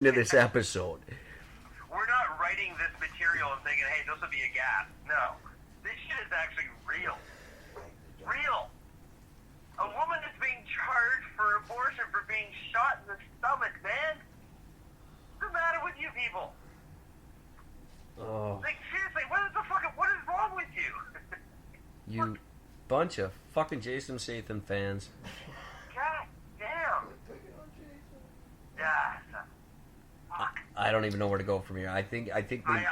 to this episode. We're not writing this material and thinking, hey, this will be a gas. No. This shit is actually real. Real. A woman is being charged for abortion for being shot in the stomach, man. What's the matter with you people? Oh. Like, seriously, what is wrong with you? You bunch of fucking Jason Statham fans. God damn. Yeah. Fuck. I don't even know where to go from here. I think we. I think we hit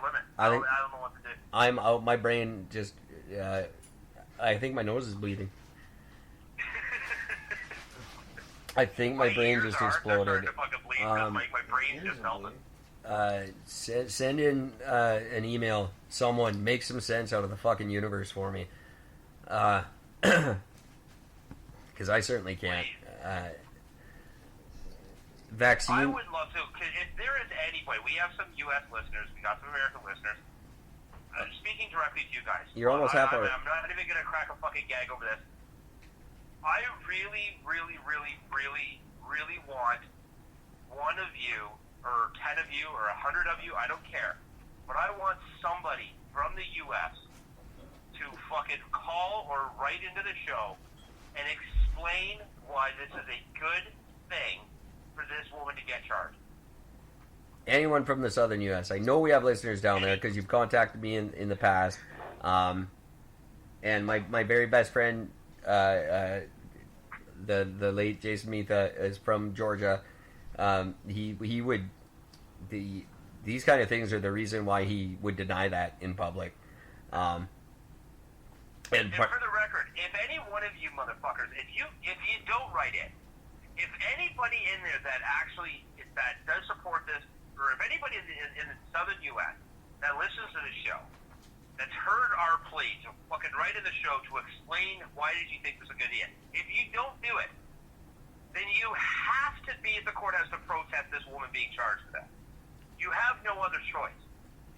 a limit. I don't know what to do. I'm out. My brain just. I think my nose is bleeding. I think my brain just exploded. My brain just melted. Send in an email. Someone make some sense out of the fucking universe for me. Because I certainly can't. Vaccine. I would love to. Cause if there is anybody, we have some U.S. listeners, we got some American listeners. Speaking directly to you guys. You're almost halfway. I'm not even going to crack a fucking gag over this. I really, really, really, really, really want one of you, or 10 of you, or 100 of you, I don't care. But I want somebody from the U.S. to fucking call or write into the show and explain why this is a good thing for this woman to get charged. Anyone from the southern U.S. I know we have listeners down there because you've contacted me in the past. And my very best friend, the late Jason Mitha, is from Georgia. He would these kind of things are the reason why he would deny that in public. And for the record, if any one of you motherfuckers, if you don't write in, if anybody in there that does support this, or if anybody in the southern U.S. that listens to the show, that's heard our plea to fucking write in the show to explain why did you think this was a good idea. If you don't do it, then you have to be at the courthouse to protest this woman being charged with that. You have no other choice.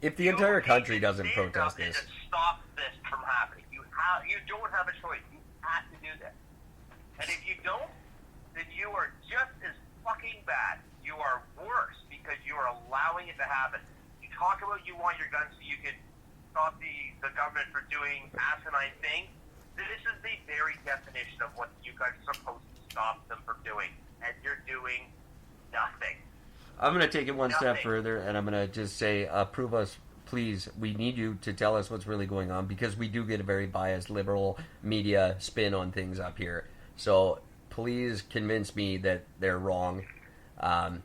If the entire country doesn't protest this, to stop this from happening, you don't have a choice. You have to do this. And if you don't, then you are just as fucking bad. You are worse because you are allowing it to happen. You talk about you want your guns so you can stop the government for doing asinine things. This is the very definition of what you guys are supposed to stop them from doing, and you're doing nothing. I'm going to take it one step further, and I'm going to just say, prove us, please. We need you to tell us what's really going on, because we do get a very biased liberal media spin on things up here. So please convince me that they're wrong, because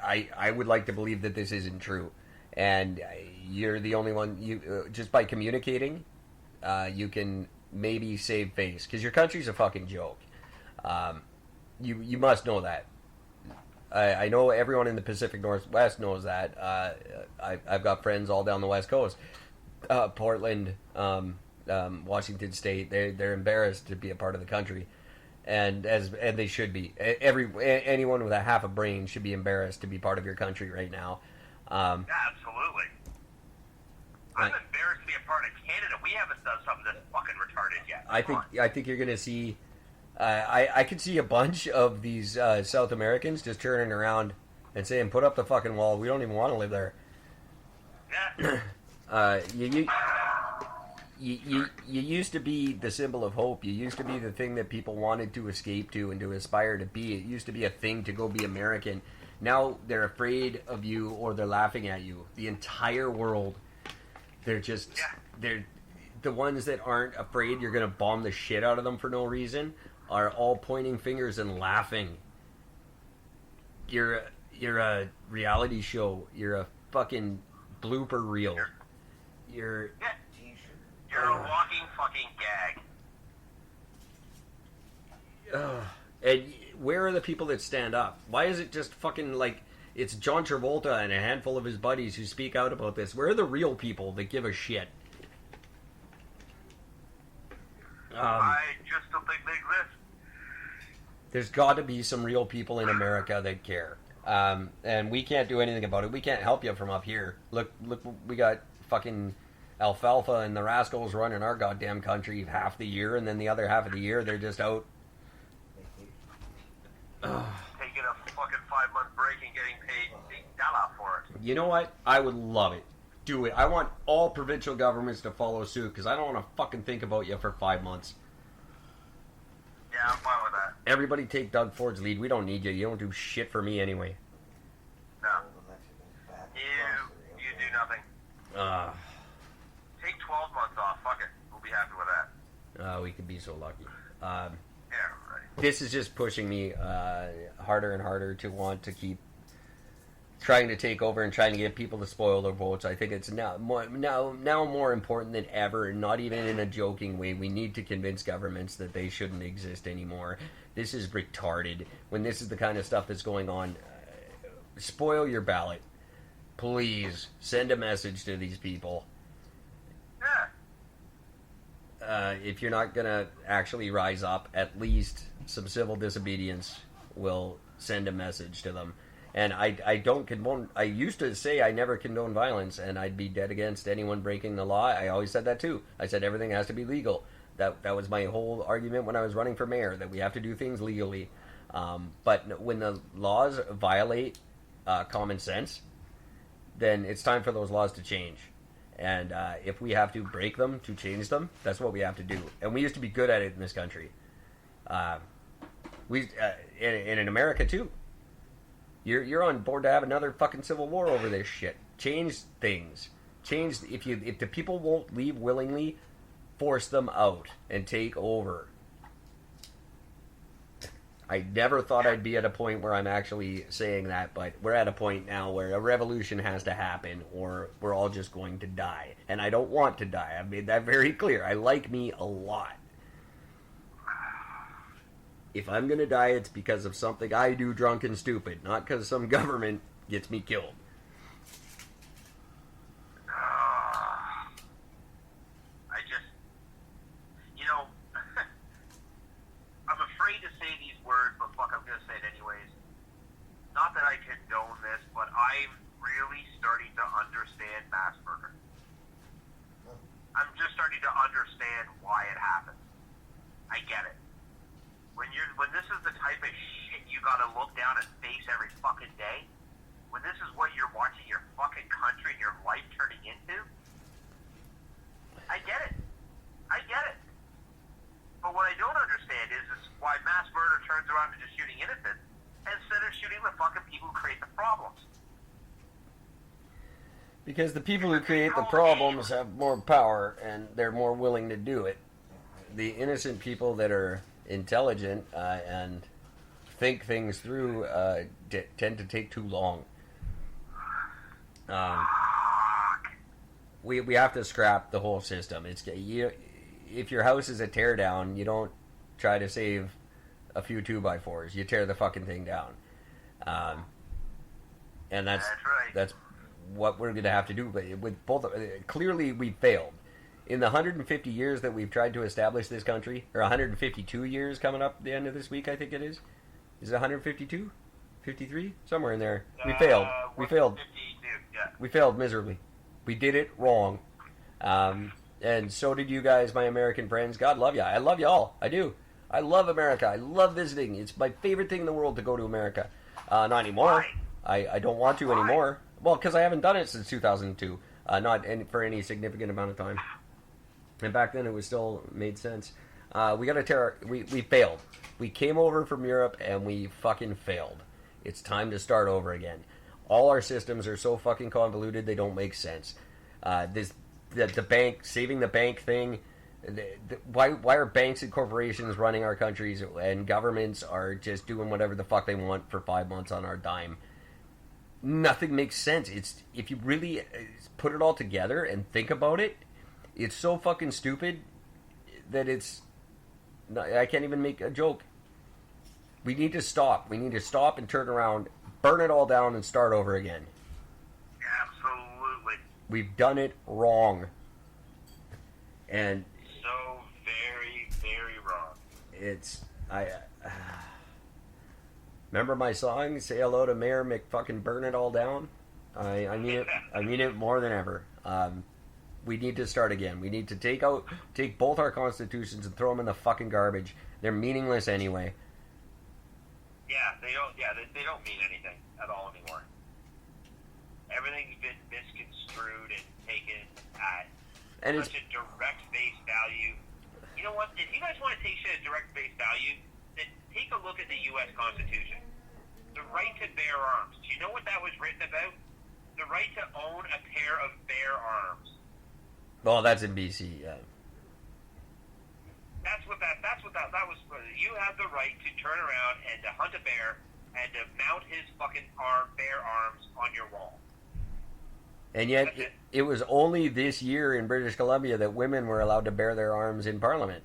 I would like to believe that this isn't true. And you're the only one, just by communicating, you can maybe save face, because your country's a fucking joke. You must know that. I know everyone in the Pacific Northwest knows that. I've got friends all down the West Coast, Portland, Washington State. They're embarrassed to be a part of the country, and they should be. Anyone with a half a brain should be embarrassed to be part of your country right now. Yeah, absolutely. I'm embarrassed to be a part of Canada. We haven't done something that's fucking retarded yet. I think you're gonna see. I could see a bunch of these South Americans just turning around and saying, "Put up the fucking wall. We don't even want to live there." Yeah. You used to be the symbol of hope. You used to be the thing that people wanted to escape to and to aspire to be. It used to be a thing to go be American. Now they're afraid of you, or they're laughing at you. The entire world. They're the ones that aren't afraid you're gonna bomb the shit out of them for no reason are all pointing fingers and laughing. You're a reality show. You're a fucking blooper reel. You're a walking fucking gag. And where are the people that stand up? Why is it just fucking like it's John Travolta and a handful of his buddies who speak out about this? Where are the real people that give a shit? I just don't think they exist. There's got to be some real people in America that care. And we can't do anything about it. We can't help you from up here. Look, we got fucking Alfalfa and the Rascals running our goddamn country half the year, and then the other half of the year they're just out taking a fucking 5-month break and getting paid big dollar for it. You know what? I would love it. Do it. I want all provincial governments to follow suit because I don't want to fucking think about you for 5 months. Yeah, I'm fine with that. Everybody take Doug Ford's lead. We don't need you. You don't do shit for me anyway. No. You do nothing. Take 12 months off. Fuck it. We'll be happy with that. We could be so lucky. Yeah, right. This is just pushing me harder and harder to want to keep trying to take over and trying to get people to spoil their votes. I think it's now more important than ever, and not even in a joking way. We need to convince governments that they shouldn't exist anymore. This is retarded. When this is the kind of stuff that's going on, spoil your ballot. Please send a message to these people. Yeah. If you're not going to actually rise up, at least some civil disobedience will send a message to them. And I don't condone... I used to say I never condone violence, and I'd be dead against anyone breaking the law. I always said that, too. I said everything has to be legal. That was my whole argument when I was running for mayor, that we have to do things legally. But when the laws violate common sense, then it's time for those laws to change. And if we have to break them to change them, that's what we have to do. And we used to be good at it in this country. And in America, too. You're on board to have another fucking civil war over this shit. Change things. If the people won't leave willingly, force them out and take over. I never thought I'd be at a point where I'm actually saying that, but we're at a point now where a revolution has to happen or we're all just going to die. And I don't want to die. I've made that very clear. I like me a lot. If I'm going to die, it's because of something I do drunk and stupid, not because some government gets me killed. I just, I'm afraid to say these words, but fuck, I'm going to say it anyways. Not that I condone this, but I'm really starting to understand mass murder. I'm just starting to understand why it happens. I get it. When this is the type of shit you gotta look down and face every fucking day, when this is what you're watching your fucking country and your life turning into, I get it. But what I don't understand is why mass murder turns around to just shooting innocents instead of shooting the fucking people who create the problems. Because the people who create the problems have more power and they're more willing to do it. The innocent people that are intelligent and think things through tend to take too long. We have to scrap the whole system. If your house is a tear down, you don't try to save a few 2x4s. You tear the fucking thing down. And that's what we're going to have to do. But with both, clearly we failed. In the 150 years that we've tried to establish this country, or 152 years coming up at the end of this week, I think it is. Is it 152? 53? Somewhere in there. We failed. We failed. 52, yeah. We failed miserably. We did it wrong. And so did you guys, my American friends. God love you. I love you all. I do. I love America. I love visiting. It's my favorite thing in the world to go to America. Not anymore. I don't want to anymore. Well, because I haven't done it since 2002. Not for any significant amount of time. And back then it was still made sense. We failed. We came over from Europe and we fucking failed. It's time to start over again. All our systems are so fucking convoluted they don't make sense. The bank, saving the bank thing. Why are banks and corporations running our countries and governments are just doing whatever the fuck they want for 5 months on our dime? Nothing makes sense. If you really put it all together and think about it, it's so fucking stupid that I can't even make a joke. We need to stop. We need to stop and turn around, burn it all down, and start over again. Absolutely. We've done it wrong. And so very, very wrong. Remember my song, Say Hello to Mayor McFucking Burn It All Down? I mean it. I mean it more than ever. We need to start again. We need to take both our constitutions and throw them in the fucking garbage. They're meaningless anyway. Yeah, they don't. Yeah, they don't mean anything at all anymore. Everything's been misconstrued and taken at such a direct face value. You know what? If you guys want to take shit at direct face value, then take a look at the U.S. Constitution. The right to bear arms. Do you know what that was written about? The right to own a pair of bare arms. Well, that's in BC, yeah. That was. You have the right to turn around and to hunt a bear and to mount his fucking bare arms on your wall. And yet, it was only this year in British Columbia that women were allowed to bear their arms in Parliament.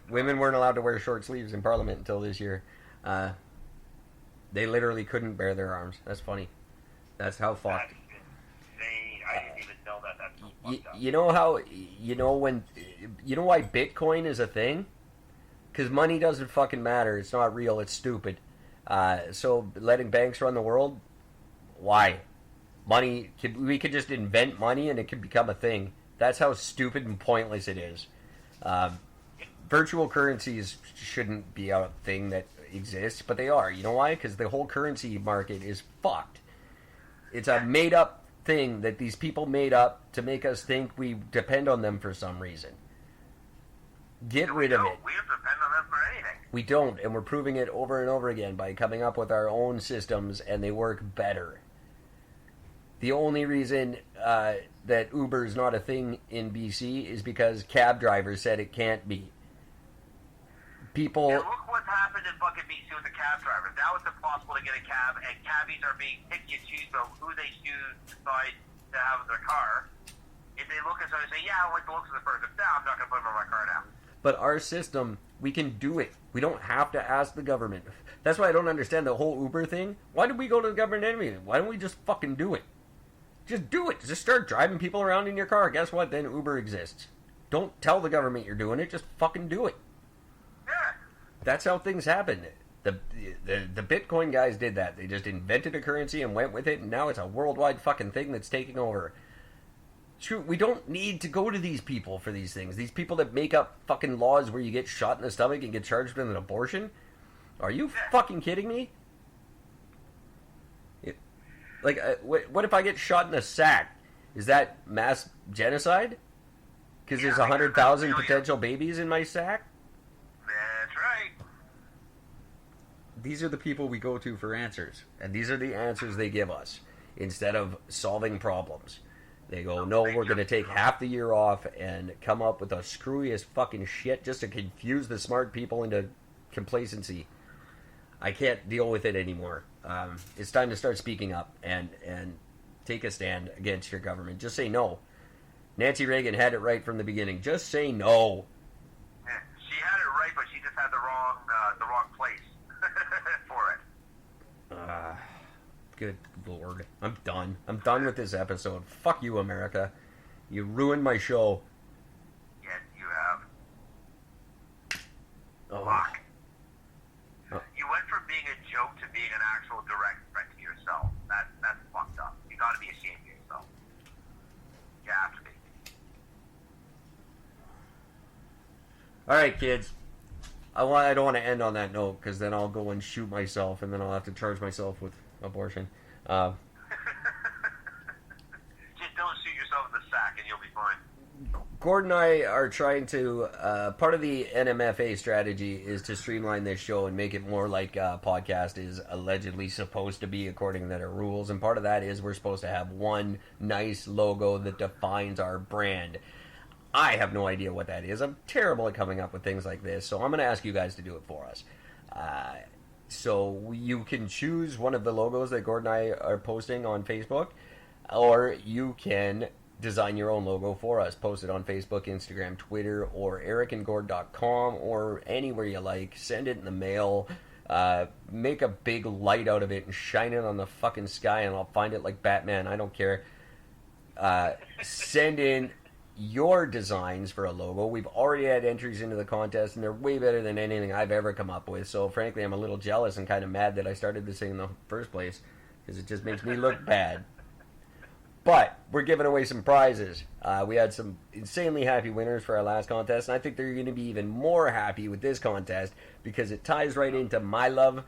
Women weren't allowed to wear short sleeves in Parliament until this year. They literally couldn't bear their arms. That's funny. That's how fucked. That's insane. I didn't even know that. That's so fucked up. You know how, you know why Bitcoin is a thing? Because money doesn't fucking matter. It's not real. It's stupid. So letting banks run the world? Why? We could just invent money and it could become a thing. That's how stupid and pointless it is. Virtual currencies shouldn't be a thing that exists, but they are. You know why? Because the whole currency market is fucked. It's a made-up thing that these people made up to make us think we depend on them for some reason. Get rid of it. We don't depend on them for anything. We don't, and we're proving it over and over again by coming up with our own systems, and they work better. The only reason that Uber is not a thing in BC is because cab drivers said it can't be. People. Yeah, look what's happened in fucking BC with the cab drivers. Now it's impossible to get a cab, and cabbies are being picky and choose about who they decide to have in their car. If they look at something and say, "Yeah, I like the looks of the person," no, I'm not going to put them in my car now. But our system, we can do it. We don't have to ask the government. That's why I don't understand the whole Uber thing. Why do we go to the government anyway? Why don't we just fucking do it? Just do it. Just start driving people around in your car. Guess what? Then Uber exists. Don't tell the government you're doing it. Just fucking do it. Yeah. That's how things happen. The Bitcoin guys did that. They just invented a currency and went with it, and now it's a worldwide fucking thing that's taking over. True, we don't need to go to these people for these things. These people that make up fucking laws where you get shot in the stomach and get charged with an abortion. Are you fucking kidding me? Like, what if I get shot in the sack? Is that mass genocide? Because there's 100,000 potential babies in my sack? That's right. These are the people we go to for answers. And these are the answers they give us. Instead of solving problems. They go, no, we're going to take half the year off and come up with the screwiest fucking shit just to confuse the smart people into complacency. I can't deal with it anymore. It's time to start speaking up and take a stand against your government. Just say no. Nancy Reagan had it right from the beginning. Just say no. Yeah, she had it right, but she just had the wrong place for it. Good Lord. I'm done. I'm done with this episode. Fuck you, America. You ruined my show. Yes, you have. Oh. Fuck. You went from being a joke to being an actual direct threat to yourself. That's fucked up. You gotta be ashamed of yourself. You have to be. Alright, kids. I don't want to end on that note, because then I'll go and shoot myself, and then I'll have to charge myself with abortion. Just don't shoot yourself in the sack and you'll be fine. Gordon and I are trying to, part of the NMFA strategy is to streamline this show and make it more like a podcast is allegedly supposed to be according to their rules. And part of that is we're supposed to have one nice logo that defines our brand. I have no idea what that is. I'm terrible at coming up with things like this, so I'm going to ask you guys to do it for us. So you can choose one of the logos that Gordon and I are posting on Facebook, or you can design your own logo for us. Post it on Facebook, Instagram, Twitter, or ericandgord.com, or anywhere you like. Send it in the mail. Make a big light out of it and shine it on the fucking sky, and I'll find it like Batman. I don't care. Send in your designs for a logo. We've already had entries into the contest, and they're way better than anything I've ever come up with. So frankly, I'm a little jealous and kind of mad that I started this thing in the first place, because it just makes me look bad. But we're giving away some prizes. We had some insanely happy winners for our last contest, and I think they're going to be even more happy with this contest because it ties right into my love